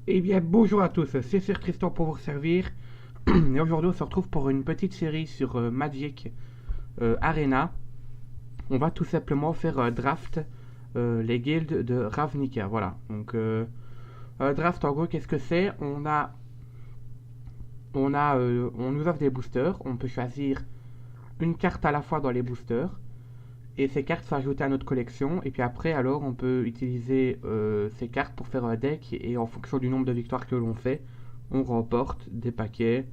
Eh bien, bonjour à tous, c'est Sir Tristan pour vous servir. Et aujourd'hui, on se retrouve pour une petite série sur Magic Arena. On va tout simplement faire draft les guildes de Ravnica. Voilà. Donc, draft, en gros, qu'est-ce que c'est? On nous offre des boosters. On peut choisir une carte à la fois dans les boosters. Et ces cartes sont ajoutées à notre collection. Et puis après, alors, on peut utiliser ces cartes pour faire un deck. Et en fonction du nombre de victoires que l'on fait, on remporte des paquets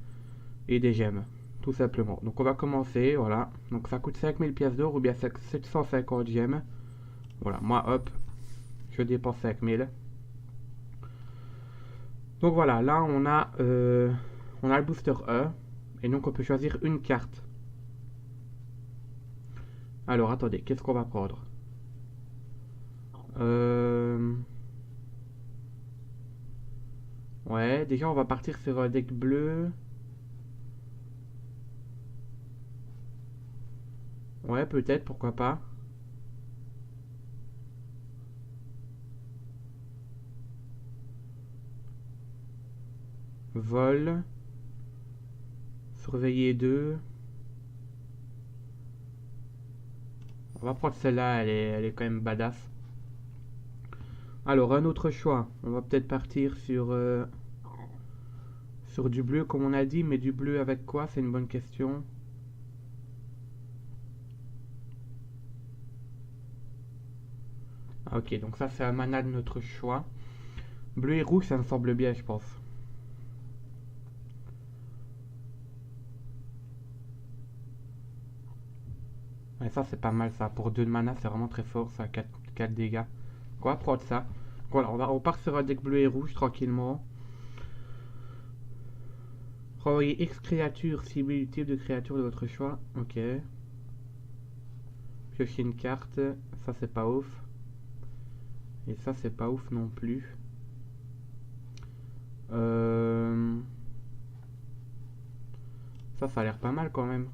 et des gemmes. Tout simplement. Donc on va commencer, voilà. Donc ça coûte 5000 pièces d'or ou bien 750 gemmes. Voilà, moi hop, je dépense 5000. Donc voilà, là on a le booster E. Et donc on peut choisir une carte. Alors attendez, qu'est-ce qu'on va prendre? euh... Ouais, déjà on va partir sur un deck bleu. Ouais, peut-être, pourquoi pas. Vol. Surveiller 2. On va prendre celle-là, elle est quand même badass. Alors, un autre choix. On va peut-être partir sur du bleu, comme on a dit, mais du bleu avec quoi? C'est une bonne question. Ah, ok, donc ça, c'est un mana de notre choix. Bleu et rouge, ça me semble bien, je pense. Ouais, ça, c'est pas mal, ça. Pour 2 de mana, c'est vraiment très fort, ça. 4 dégâts. On va prendre ça. Voilà, on part sur un deck bleu et rouge, tranquillement. Renvoyer X créature, cible le type de créature de votre choix. Ok. Piocher une carte. Ça, c'est pas ouf. Et ça, c'est pas ouf non plus. Euh... Ça a l'air pas mal quand même.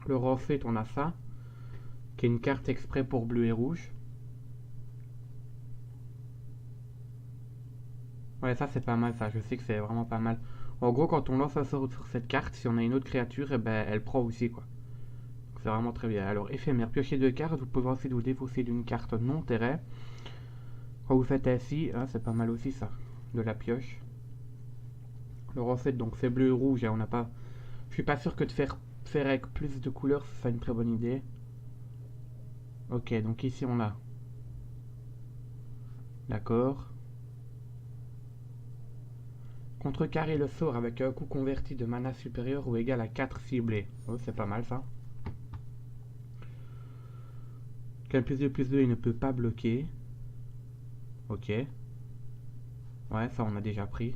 Le refait, on a ça. Qui est une carte exprès pour bleu et rouge. Ouais, ça c'est pas mal, ça. Je sais que c'est vraiment pas mal. En gros, quand on lance un sort sur cette carte, si on a une autre créature, eh ben, elle prend aussi, quoi. C'est vraiment très bien. Alors, éphémère, piocher 2 cartes. Vous pouvez ensuite vous défausser d'une carte non terrain. Quand vous faites ainsi, hein, c'est pas mal aussi, ça. De la pioche. Le refait, donc c'est bleu et rouge. Et on n'a pas. Je suis pas sûr que de faire avec plus de couleurs, ce soit une très bonne idée. Ok, donc ici on a. D'accord. Contrecarrer le sort avec un coup converti de mana supérieur ou égal à 4 ciblés. Oh, c'est pas mal ça. Qu'un plus 2 il ne peut pas bloquer. Ok. Ouais, ça on a déjà pris.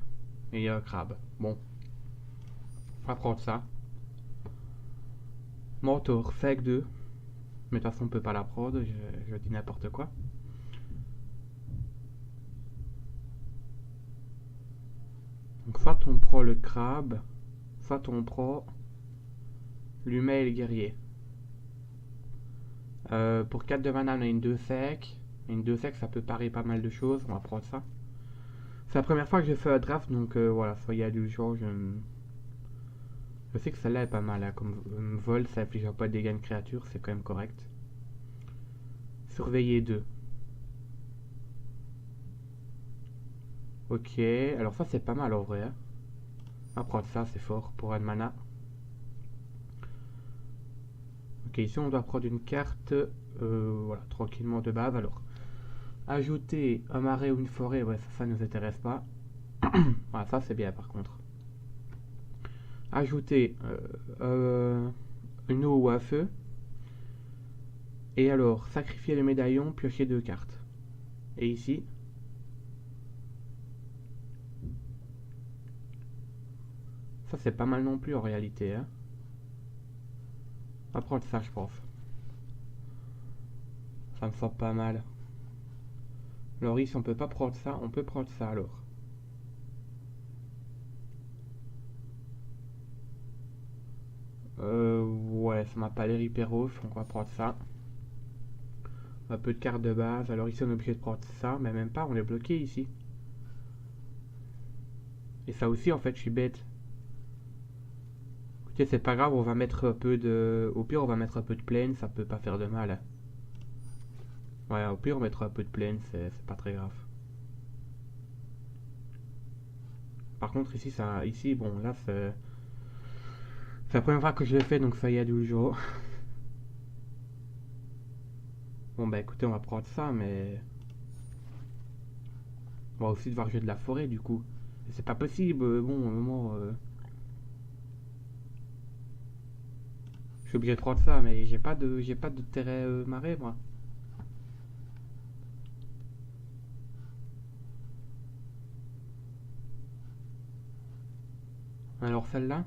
Et il y a un crabe. Bon, on va prendre ça. Mentor, fake 2. Mais de toute façon on peut pas la prendre, je dis n'importe quoi. Donc soit on prend le crabe, soit on prend l'humain et le guerrier. Pour 4 de mana, on a une 2 sec. Une 2 sec, ça peut parer pas mal de choses. On va prendre ça. C'est la première fois que je fais un draft, donc voilà, soyez indulgents. Je sais que celle-là est pas mal. Hein, comme vol, ça inflige pas de dégâts de créature, c'est quand même correct. Surveiller 2. Ok, alors ça c'est pas mal en vrai. Hein. On va prendre ça, c'est fort pour un mana. Ok, ici on doit prendre une carte, voilà, tranquillement de base. Alors, ajouter un marais ou une forêt, ouais, ça nous intéresse pas. Voilà, ça c'est bien par contre. Ajouter une eau ou un feu. Et alors, sacrifier le médaillon, piocher 2 cartes. Et ici, ça c'est pas mal non plus en réalité. Hein. On va prendre ça, je pense. Ça me semble pas mal. Alors ici, on peut pas prendre ça, on peut prendre ça alors. Ouais, ça m'a pas l'air hyper ouf, donc on va prendre ça. Un peu de cartes de base, alors ici on est obligé de prendre ça, mais même pas, on est bloqué ici. Et ça aussi, en fait, je suis bête. Écoutez, c'est pas grave, on va mettre un peu de... Au pire, on va mettre un peu de plaine, ça peut pas faire de mal. Ouais, au pire, on mettra un peu de plaine, c'est pas très grave. Par contre, ici, bon, là, c'est la première fois que je le fais, donc ça y est, 12 jours. Bon, bah écoutez, on va prendre ça, mais... On va aussi devoir jouer de la forêt, du coup. Et c'est pas possible, bon, au moment... Je suis obligé de prendre ça, mais j'ai pas de terrain marais, moi. Alors, celle-là?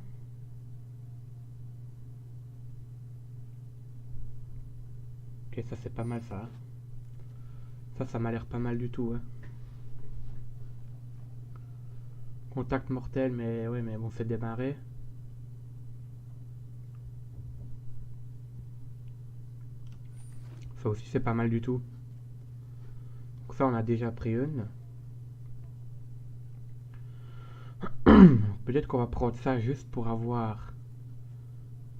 Ok, ça, c'est pas mal, ça. Ça m'a l'air pas mal du tout, hein. Contact mortel, mais ouais, mais bon, c'est démarré. Ça aussi, c'est pas mal du tout. Donc ça, on a déjà pris une. Peut-être qu'on va prendre ça juste pour avoir...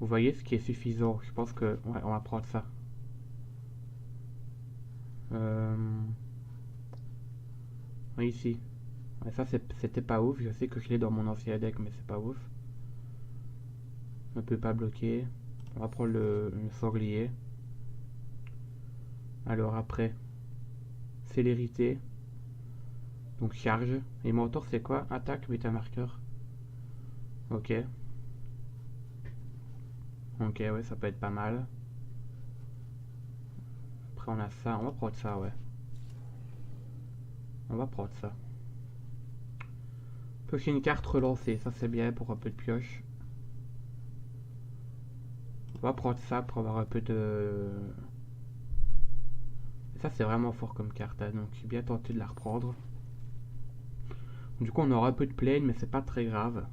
Vous voyez ce qui est suffisant. Je pense que... Ouais, on va prendre ça. Euh... Oui, ici. Ouais, ça, c'était pas ouf. Je sais que je l'ai dans mon ancien deck, mais c'est pas ouf. On ne peut pas bloquer. On va prendre le sanglier. Alors après, célérité. Donc charge. Et mentor, c'est quoi? Attaque, métamarqueur. Ok. Ok, ouais, ça peut être pas mal. Après, on a ça. On va prendre ça, ouais. On va prendre ça. Piocher une carte relancée. Ça, c'est bien pour un peu de pioche. On va prendre ça pour avoir un peu de... Et ça, c'est vraiment fort comme carte, hein, donc je suis bien tenté de la reprendre. Du coup, on aura un peu de plaine, mais c'est pas très grave.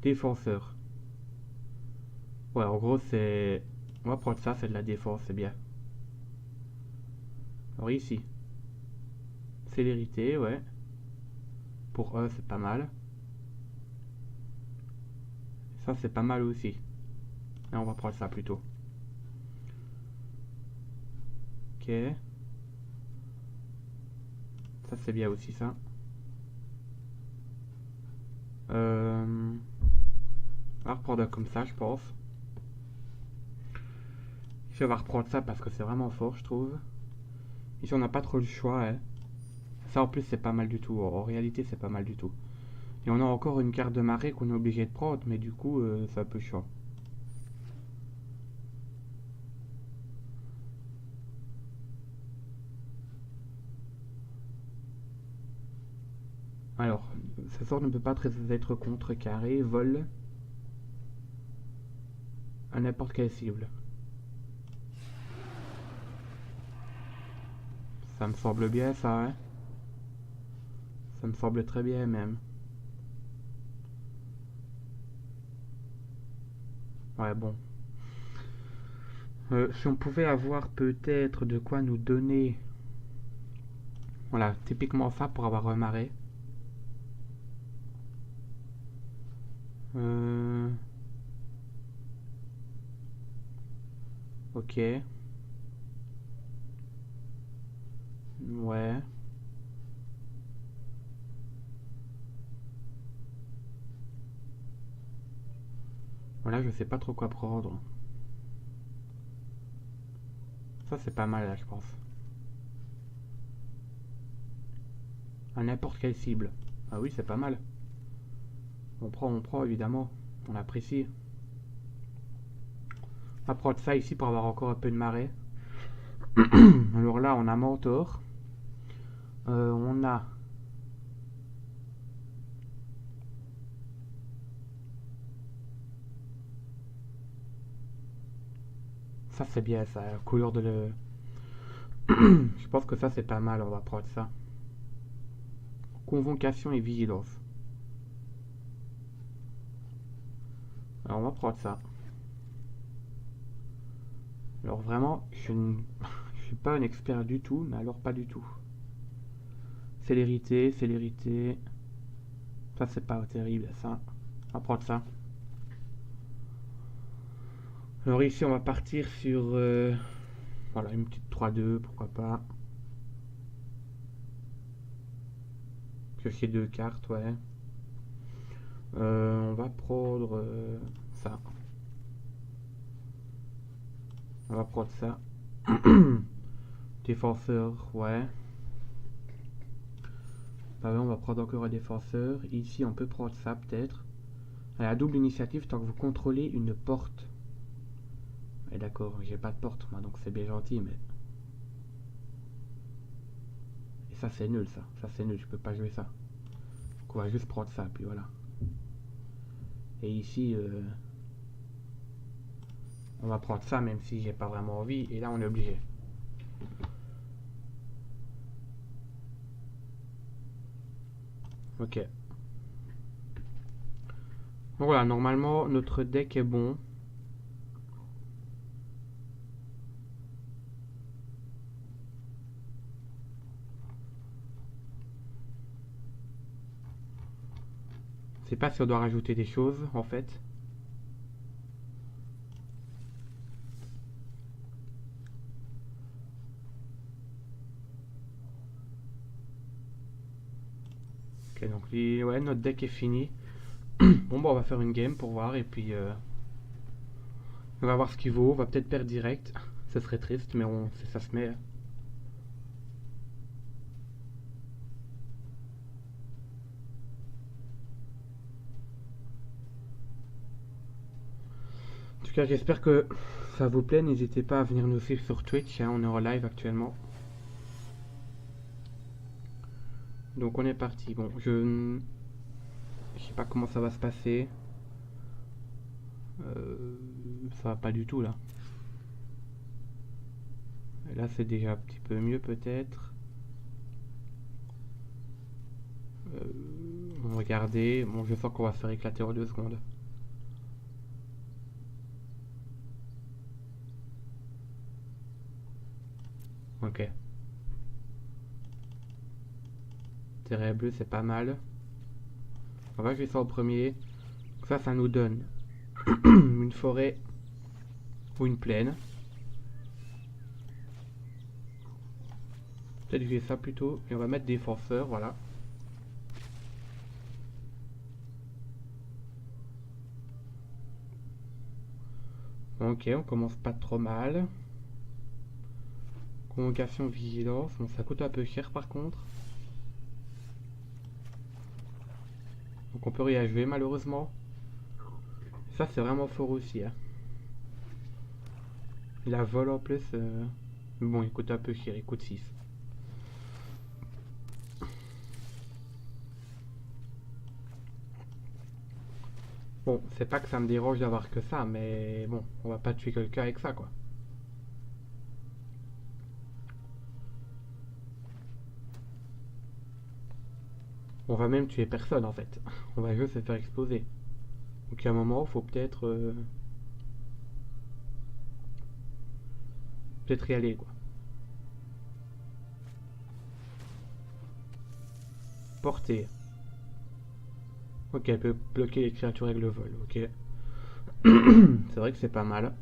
Défenseur. Ouais, en gros, c'est... On va prendre ça, c'est de la défense, c'est bien. Alors ici. Célérité, ouais. Pour eux, c'est pas mal. Ça, c'est pas mal aussi. Et on va prendre ça plutôt. Ok. Ça, c'est bien aussi, ça. On va reprendre comme ça, je pense. Ici, on va reprendre ça parce que c'est vraiment fort, je trouve. Ici, on n'a pas trop le choix, hein. Ça, en plus, c'est pas mal du tout. En réalité, c'est pas mal du tout. Et on a encore une carte de marée qu'on est obligé de prendre, mais du coup, c'est un peu chiant. Alors, ce sort ne peut pas être contrecarré, vol à n'importe quelle cible. Ça me semble bien, ça, hein. Ça me semble très bien, même. Ouais, bon. Si on pouvait avoir peut-être de quoi nous donner... Voilà, typiquement ça pour avoir un marais. Euh... Ok. Ouais. Voilà, je sais pas trop quoi prendre. Ça, c'est pas mal, là, je pense. À n'importe quelle cible. Ah oui, c'est pas mal. On prend, évidemment. On apprécie. On va prendre ça ici pour avoir encore un peu de marée. Alors là, on a Mentor. On a... Ça, c'est bien, ça. Couleur de le... Je pense que ça, c'est pas mal. On va prendre ça. Convocation et vigilance. Alors, on va prendre ça. Alors, vraiment, je suis pas un expert du tout, mais alors pas du tout. Célérité, célérité. Ça c'est pas terrible ça. On va prendre ça. Alors ici on va partir sur voilà, une petite 3-2, pourquoi pas. Piocher 2 cartes, ouais. On va prendre ça. On va prendre ça. Défenseur, ouais. Bah ouais, on va prendre encore un défenseur. Ici, on peut prendre ça peut-être. À la double initiative, tant que vous contrôlez une porte. Ouais, d'accord, j'ai pas de porte moi, donc c'est bien gentil, mais. Et ça, c'est nul, ça. Ça, c'est nul, je peux pas jouer ça. Donc, on va juste prendre ça, puis voilà. Et ici, on va prendre ça, même si j'ai pas vraiment envie. Et là, on est obligé. Ok. Donc voilà, normalement, notre deck est bon. Je sais pas si on doit rajouter des choses, en fait. Ok, donc ouais, notre deck est fini. Bon, bah, on va faire une game pour voir, et puis on va voir ce qu'il vaut. On va peut-être perdre direct. Ce serait triste, mais ça se met. En tout cas, j'espère que ça vous plaît. N'hésitez pas à venir nous suivre sur Twitch, hein, on est en live actuellement. Donc on est parti. Bon, je sais pas comment ça va se passer. Ça va pas du tout là. Et là c'est déjà un petit peu mieux peut-être. Regardez, bon je sens qu'on va se faire éclater en 2 secondes. Ok. Terrain bleu c'est pas mal. On va jouer ça en premier. Ça nous donne une forêt ou une plaine. Peut-être jouer ça plutôt. Et on va mettre défenseur, voilà. Ok, on commence pas trop mal. Convocation, vigilance. Bon, ça coûte un peu cher par contre. Donc on peut rien jouer malheureusement. Ça c'est vraiment fort aussi. Hein. Il a vol en plus. Bon, il coûte un peu cher, il coûte 6. Bon, c'est pas que ça me dérange d'avoir que ça, mais bon, on va pas tuer quelqu'un avec ça quoi. On va même tuer personne en fait. On va juste se faire exploser. Donc à un moment, il faut peut-être peut-être y aller quoi. Porter. Ok, elle peut bloquer les créatures avec le vol. Ok. C'est vrai que c'est pas mal.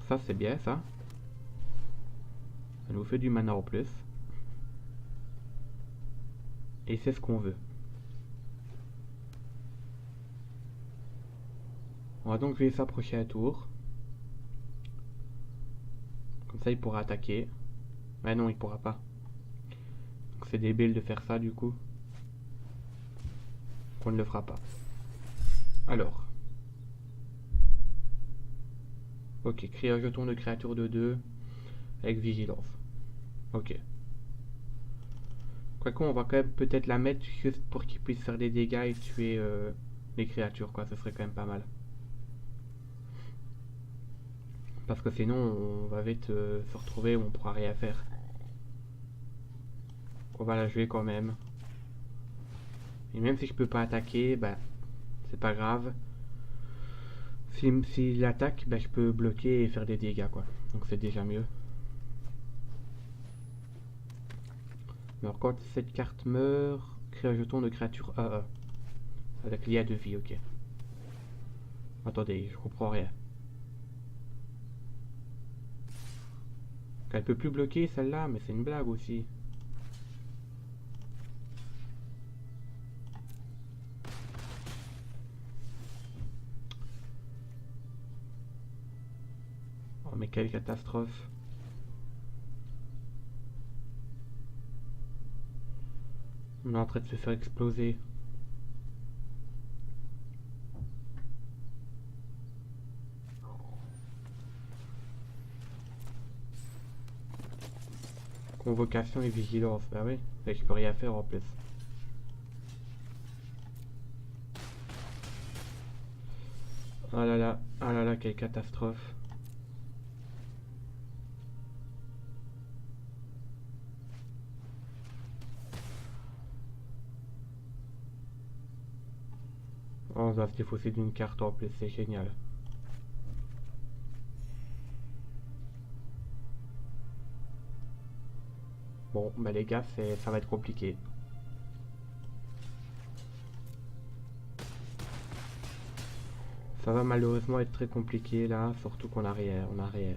Ça c'est bien ça. Ça nous fait du mana en plus. Et c'est ce qu'on veut. On va donc lui s'approcher à tour. Comme ça il pourra attaquer. Mais non, il pourra pas. Donc c'est débile de faire ça du coup. On ne le fera pas. Alors. Ok, créer un jeton de créature de 2 avec vigilance. Ok. Quoique on va quand même peut-être la mettre juste pour qu'il puisse faire des dégâts et tuer les créatures quoi, ce serait quand même pas mal. Parce que sinon on va vite se retrouver où on pourra rien faire. On va la jouer quand même. Et même si je peux pas attaquer, bah c'est pas grave. S'il attaque, bah, je peux bloquer et faire des dégâts quoi. Donc c'est déjà mieux. Alors quand cette carte meurt, crée un jeton de créature AA. Avec l'IA de vie, ok. Attendez, je comprends rien. Elle peut plus bloquer celle-là, mais c'est une blague aussi. Oh mais quelle catastrophe. On est en train de se faire exploser. Convocation et vigilance, bah oui, et je peux rien faire en plus. Ah là là, quelle catastrophe. Oh, on va se défausser d'une carte en plus, c'est génial. Bon, bah les gars, ça va être compliqué. Ça va malheureusement être très compliqué là, surtout qu'on a rien, on a rien.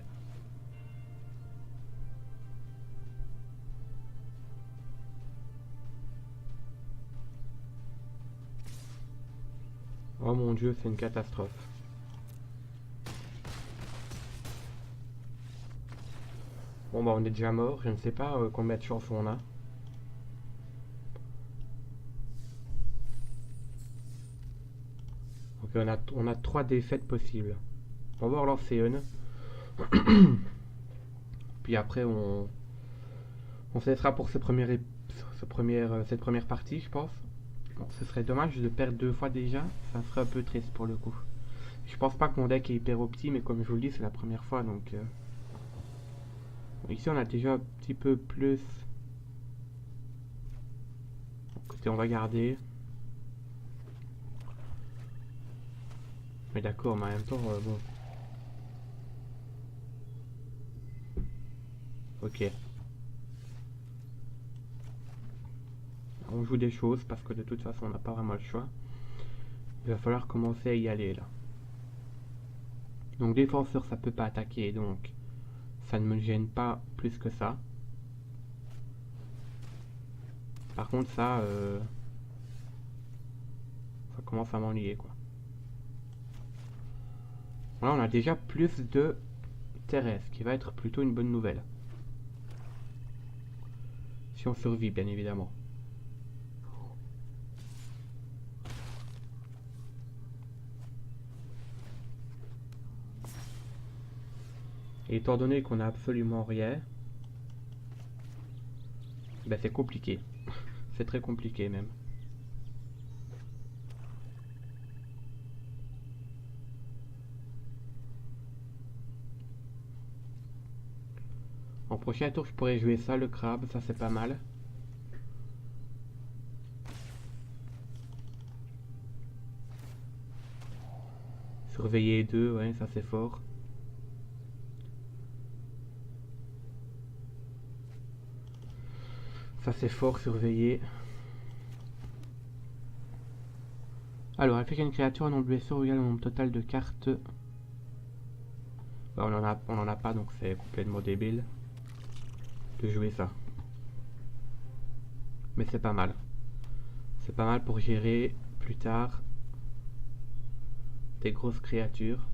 Oh mon dieu, c'est une catastrophe. Bon bah on est déjà mort, je ne sais pas combien de chance on a. Donc on a 3 défaites possibles. On va en relancer une. Puis après on se laissera pour cette première partie, je pense. Bon, ce serait dommage de perdre 2 fois déjà, ça serait un peu triste pour le coup. Je pense pas que mon deck est hyper opti, mais comme je vous le dis, c'est la première fois, donc... Ici, on a déjà un petit peu plus... Écoutez, on va garder. Mais d'accord, mais en même temps, bon... Ok. On joue des choses, parce que de toute façon, on n'a pas vraiment le choix. Il va falloir commencer à y aller, là. Donc, défenseur, ça peut pas attaquer, donc... Ça ne me gêne pas plus que ça. Par contre, ça commence à m'ennuyer, quoi. Là, on a déjà plus de terrestre, ce qui va être plutôt une bonne nouvelle. Si on survit, bien évidemment. Et étant donné qu'on a absolument rien, ben c'est compliqué. C'est très compliqué même. En prochain tour, je pourrais jouer ça, le crabe, ça c'est pas mal. Surveiller 2, ouais, ça c'est fort. Ça c'est fort, surveiller. Alors, elle fait qu'une créature à nombre de blessures égale au nombre total de cartes. Bah, on en a pas, donc c'est complètement débile de jouer ça. Mais c'est pas mal. C'est pas mal pour gérer plus tard des grosses créatures.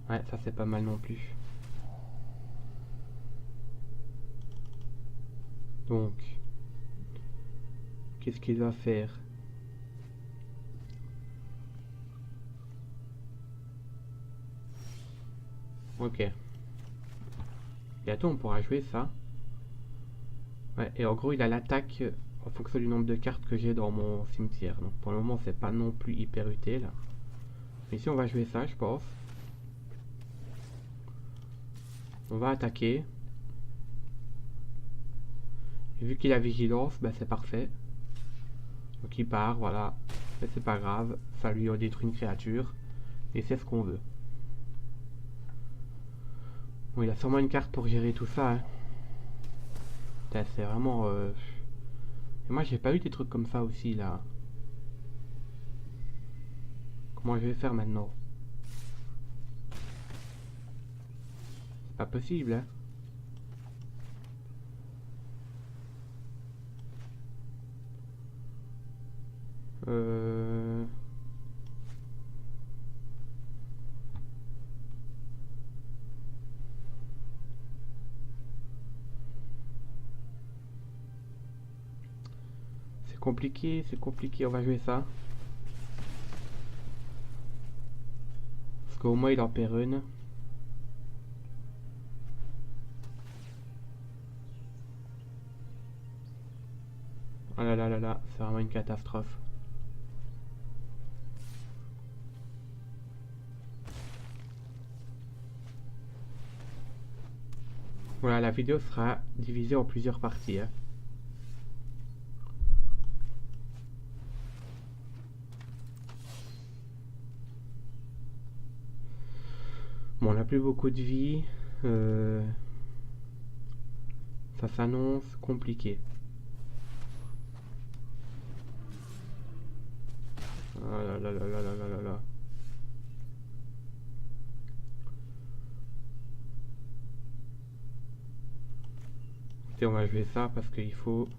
Ouais, ça c'est pas mal non plus. Donc, qu'est-ce qu'il va faire? Ok. Bientôt on pourra jouer ça. Ouais, et en gros il a l'attaque en fonction du nombre de cartes que j'ai dans mon cimetière. Donc pour le moment c'est pas non plus hyper utile. Mais ici on va jouer ça je pense. On va attaquer. Et vu qu'il a vigilance, bah c'est parfait. Donc il part, voilà. Mais c'est pas grave, ça lui a détruit une créature. Et c'est ce qu'on veut. Bon, il a sûrement une carte pour gérer tout ça. Hein. C'est vraiment... Et moi, j'ai pas eu des trucs comme ça aussi, là. Comment je vais faire maintenant? C'est pas possible, hein. Euh... c'est compliqué, on va jouer ça. Parce qu'au moins il en perd une. Oh là là là là, c'est vraiment une catastrophe. Voilà, la vidéo sera divisée en plusieurs parties. Hein. Bon, on n'a plus beaucoup de vie. Ça s'annonce compliqué. Oh là là là là là là là là. Écoutez, on va jouer ça parce qu'il faut...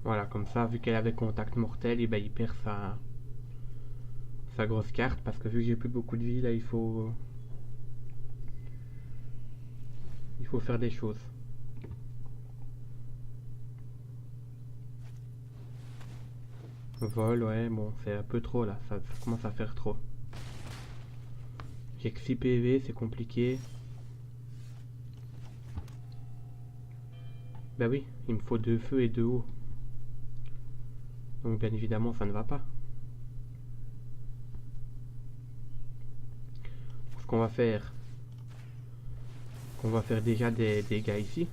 Voilà, comme ça, vu qu'elle avait contact mortel, et ben il perd sa grosse carte parce que vu que j'ai plus beaucoup de vie, là, il faut faire des choses. Vol, ouais, bon, c'est un peu trop là, ça commence à faire trop. J'ai que 6 PV, c'est compliqué. Bah oui, il me faut 2 feux et 2 eau. Donc bien évidemment, ça ne va pas. Ce qu'on va faire, on va faire déjà des dégâts ici.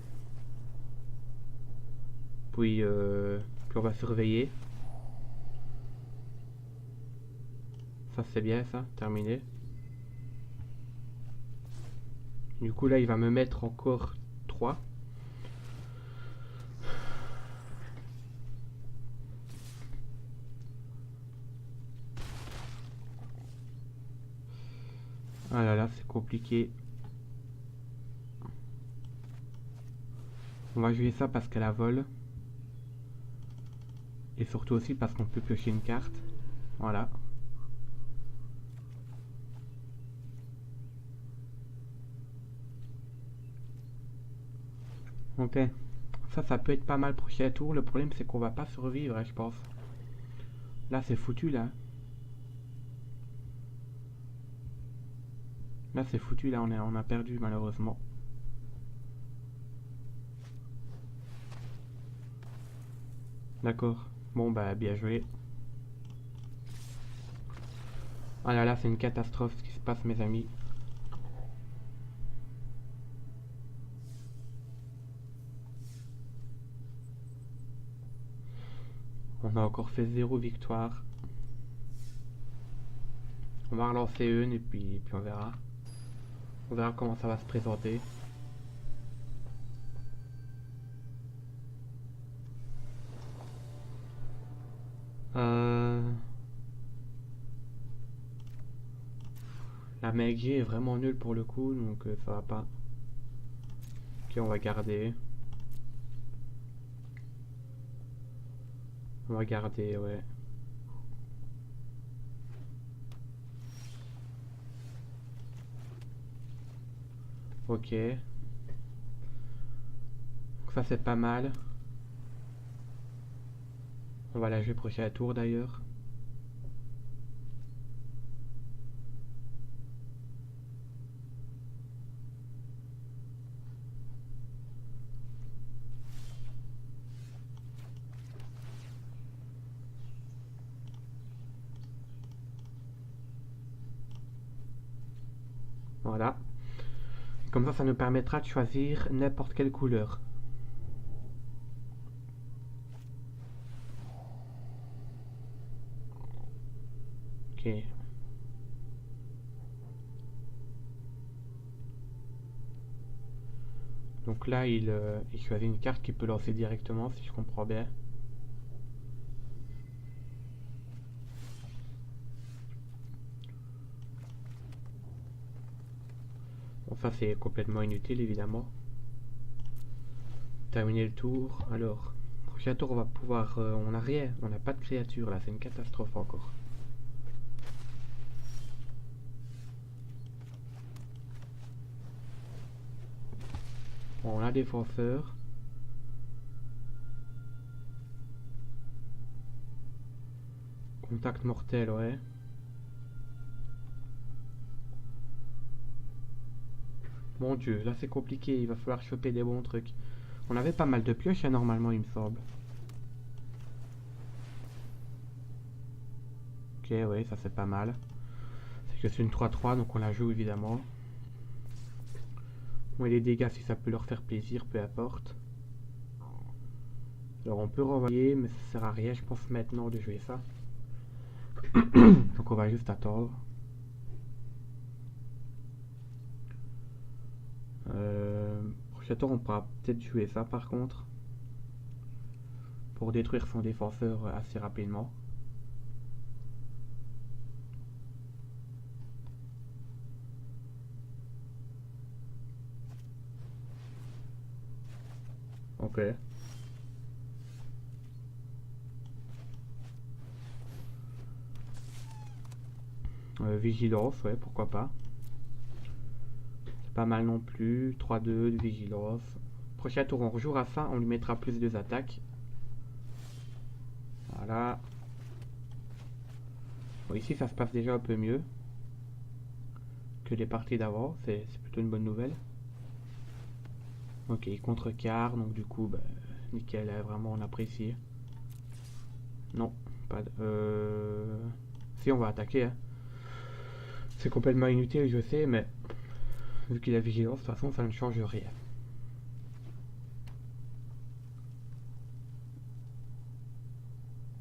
Puis on va surveiller. Ça c'est bien ça, terminé. Du coup là il va me mettre encore 3. Ah là là, c'est compliqué. On va jouer ça parce qu'elle a vol. Et surtout aussi parce qu'on peut piocher une carte. Voilà. Ok. Ça peut être pas mal prochain tour. Le problème c'est qu'on va pas survivre, hein, je pense. Là c'est foutu là. Là c'est foutu, là on a perdu malheureusement. D'accord. Bon bah bien joué. Ah là là, c'est une catastrophe ce qui se passe mes amis. On a encore fait 0 victoire. On va relancer une et puis on verra. On verra comment ça va se présenter. La MG est vraiment nulle pour le coup, donc ça va pas. Ok, on va garder. On va garder, ouais. Ok. Donc ça c'est pas mal. On va la jouer prochain tour d'ailleurs. Voilà. Comme ça nous permettra de choisir n'importe quelle couleur. Ok. Donc là, il choisit une carte qu'il peut lancer directement, si je comprends bien. Bon, ça c'est complètement inutile, évidemment. Terminer le tour. Alors, prochain tour, on va pouvoir... on n'a rien, on n'a pas de créature, là, c'est une catastrophe encore. Bon, on a défenseur. Contact mortel, ouais. Mon dieu, là c'est compliqué, il va falloir choper des bons trucs. On avait pas mal de pioches, hein, normalement, il me semble. Ok, ouais, ça c'est pas mal. C'est que c'est une 3-3, donc on la joue évidemment. Bon, et les dégâts, si ça peut leur faire plaisir, peu importe. Alors on peut renvoyer, mais ça sert à rien, je pense, maintenant de jouer ça. Donc on va juste attendre. Prochain tour, on pourra peut-être jouer ça par contre. Pour détruire son défenseur assez rapidement. Ok. Vigilance, ouais, pourquoi pas. C'est pas mal non plus. 3-2 de vigilance. Prochain tour, on rejouera ça, on lui mettra plus de attaques. Voilà. Bon, ici, ça se passe déjà un peu mieux que les parties d'avant. C'est plutôt une bonne nouvelle. Ok, contrecarre, donc du coup, bah, nickel, vraiment on apprécie. Non, pas de... Si, on va attaquer, hein. C'est complètement inutile, je sais, mais vu qu'il a vigilance, de toute façon, ça ne change rien.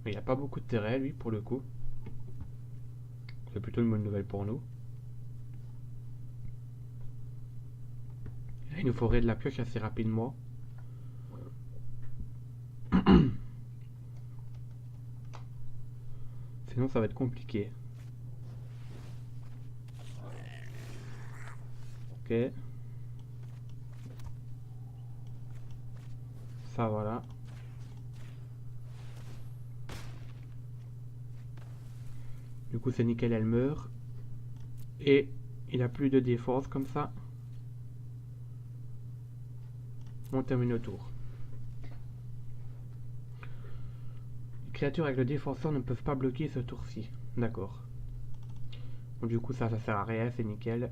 Mais il n'y a pas beaucoup de terrain, lui, pour le coup. C'est plutôt une bonne nouvelle pour nous. Il nous faudrait de la pioche assez rapidement. Sinon, ça va être compliqué. Ok. Ça, voilà. Du coup, c'est nickel, elle meurt. Et il a plus de défense comme ça. On termine le tour. Les créatures avec le défenseur ne peuvent pas bloquer ce tour-ci. D'accord. Bon, du coup, ça sert à rien, c'est nickel.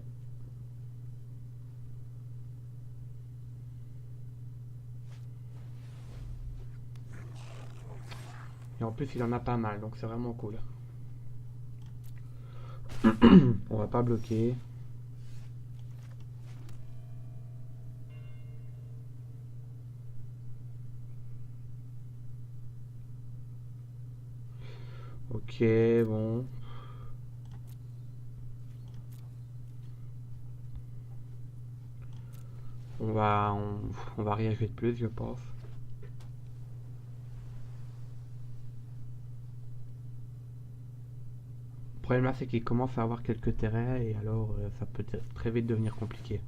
Et en plus, il en a pas mal, donc c'est vraiment cool. On va pas bloquer. Ok, bon. On va rien jouer de plus, je pense. Le problème là, c'est qu'il commence à avoir quelques terrains et alors ça peut très vite devenir compliqué.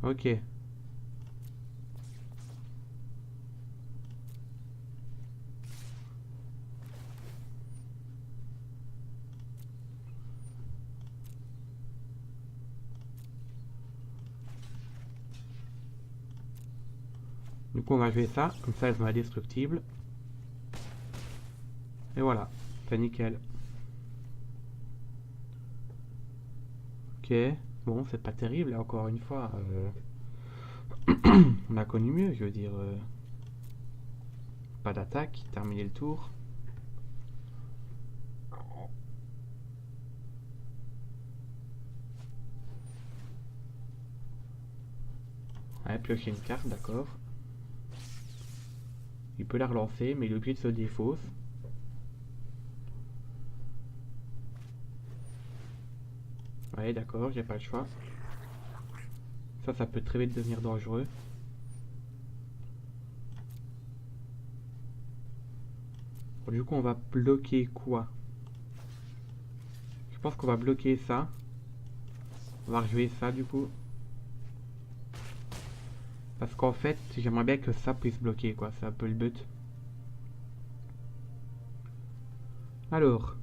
Ok. Du coup, on va jouer ça, comme ça elles sont indestructibles. Et voilà, c'est nickel. Ok, bon, c'est pas terrible, là, encore une fois. On a connu mieux, je veux dire. Pas d'attaque, terminer le tour. Ouais, piocher une carte, d'accord. Il peut la relancer, mais il est obligé de se défausse. Ouais, d'accord, j'ai pas le choix. Ça peut très vite devenir dangereux. Bon, du coup, on va bloquer quoi? Je pense qu'on va bloquer ça. On va rejouer ça, du coup. Parce qu'en fait, j'aimerais bien que ça puisse bloquer, quoi. C'est un peu le but. Alors,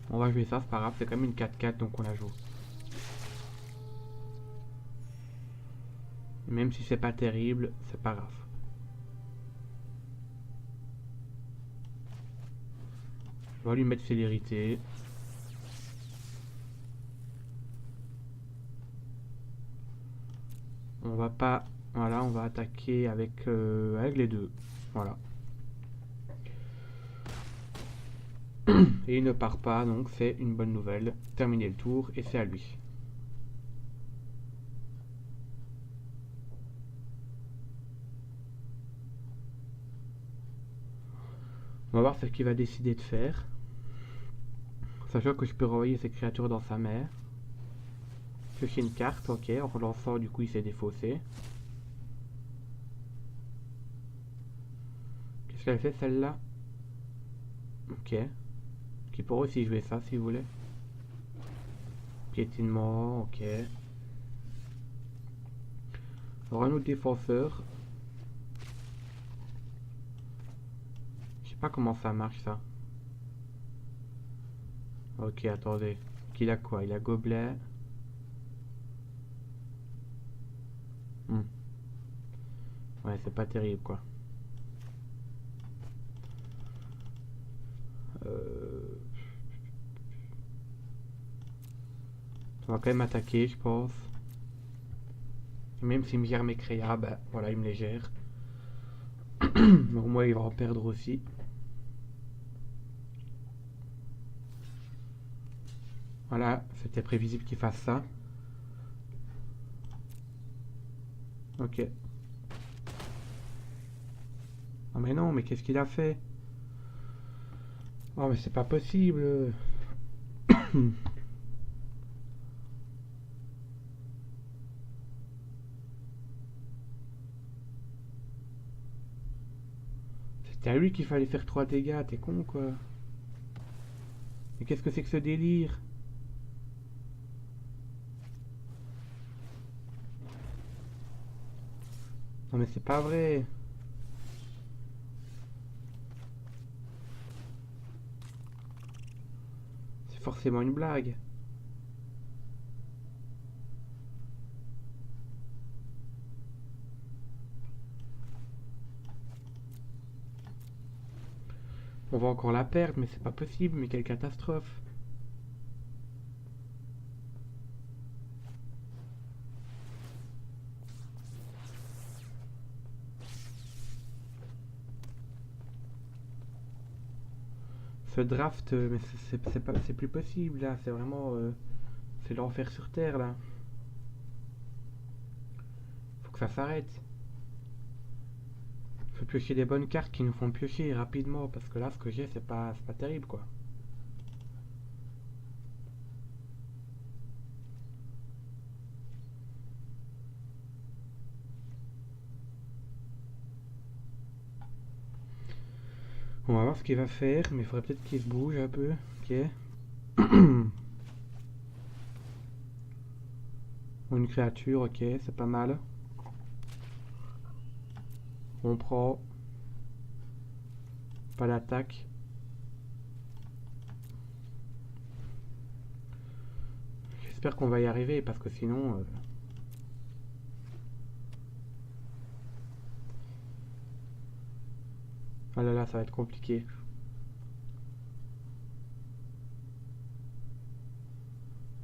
on va jouer ça, c'est pas grave. C'est quand même une 4-4, donc on la joue. Même si c'est pas terrible, c'est pas grave. On va lui mettre célérité. On va pas... Voilà, on va attaquer avec les deux. Voilà. Et il ne part pas, donc c'est une bonne nouvelle. Terminer le tour, et c'est à lui. On va voir ce qu'il va décider de faire. Sachant que je peux renvoyer ces créatures dans sa mer. Piocher une carte, ok. En relançant, du coup, il s'est défaussé. Qu'est-ce qu'elle fait, celle-là? Ok. Qui pourrait aussi jouer ça, si vous voulez. Piétinement, ok. Alors, un autre défenseur. Je sais pas comment ça marche, ça. Ok, attendez. Il a quoi? Il a gobelet. Ouais, c'est pas terrible, quoi. On va quand même attaquer, je pense. Et même s'il me gère mes créas, bah voilà, il me les gère. Donc moi, il va en perdre aussi. Voilà, c'était prévisible qu'il fasse ça. Ok. Oh mais non, mais qu'est-ce qu'il a fait? Oh mais c'est pas possible. C'était à lui qu'il fallait faire 3 dégâts, t'es con quoi. Mais qu'est-ce que c'est que ce délire? Non mais c'est pas vrai. C'est forcément une blague. On va encore la perdre, mais c'est pas possible, mais quelle catastrophe. Ce draft, mais c'est plus possible là, c'est vraiment... c'est l'enfer sur Terre là. Faut que ça s'arrête. Faut piocher des bonnes cartes qui nous font piocher rapidement, parce que là ce que j'ai c'est pas terrible quoi. On va voir ce qu'il va faire, mais il faudrait peut-être qu'il se bouge un peu. Ok. Une créature, ok, c'est pas mal. On prend. Pas d'attaque. J'espère qu'on va y arriver parce que sinon. Ah là là, ça va être compliqué.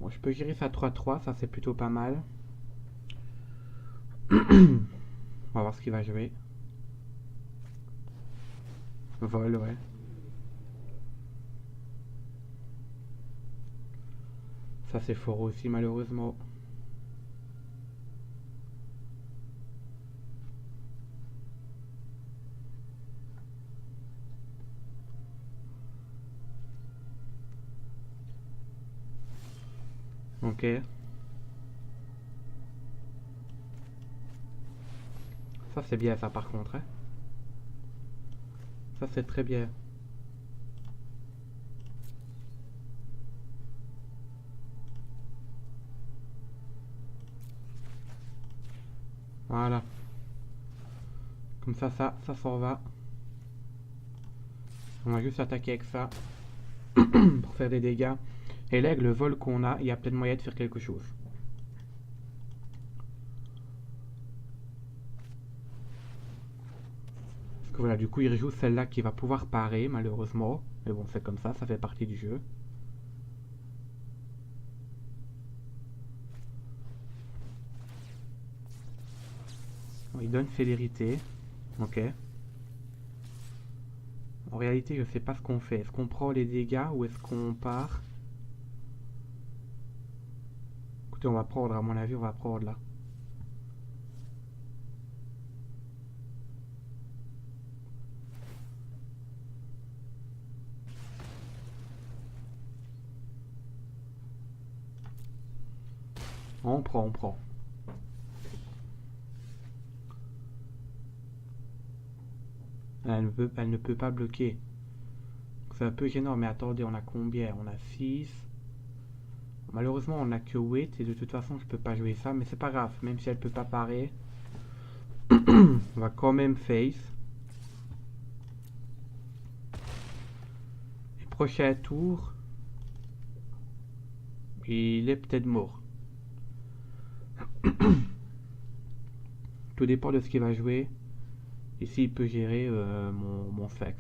Bon, je peux gérer ça 3-3, ça c'est plutôt pas mal. On va voir ce qu'il va jouer. Vol, ouais. Ça c'est fort aussi malheureusement. Ok. Ça c'est bien ça par contre. Hein. Ça c'est très bien. Voilà. Comme ça s'en va. On va juste attaquer avec ça pour faire des dégâts. Et là, avec le vol qu'on a, il y a peut-être moyen de faire quelque chose. Parce que voilà, du coup, il rejoue celle-là qui va pouvoir parer, malheureusement. Mais bon, c'est comme ça fait partie du jeu. Il donne célérité. Ok. En réalité, je sais pas ce qu'on fait. Est-ce qu'on prend les dégâts ou est-ce qu'on part? Écoutez, on va prendre, à mon avis, on va prendre là. On prend, on prend. Elle ne peut pas bloquer. C'est un peu gênant, mais attendez, on a combien? On a 6. Malheureusement, on a que wait et de toute façon, je peux pas jouer ça, mais c'est pas grave. Même si elle peut pas parer, on va quand même face. Et prochain tour, il est peut-être mort. Tout dépend de ce qu'il va jouer. Et s'il peut gérer mon fax.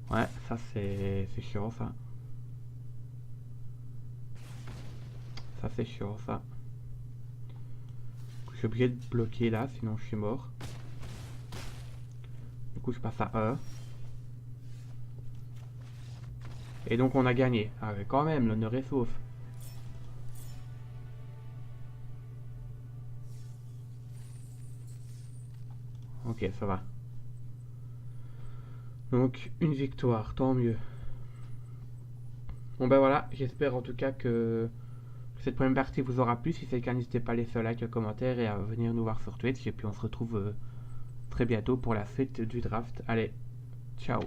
Ouais, ça c'est chiant ça. Ça c'est chiant ça. Je suis obligé de bloquer là, sinon je suis mort. Du coup je passe à E. Et donc on a gagné. Ah ouais, quand même, l'honneur est sauf. Ok, ça va. Donc une victoire, tant mieux. Bon ben voilà, j'espère en tout cas que cette première partie vous aura plu. Si c'est le cas, n'hésitez pas à laisser un like, un commentaire et à venir nous voir sur Twitch. Et puis on se retrouve très bientôt pour la suite du draft. Allez, ciao.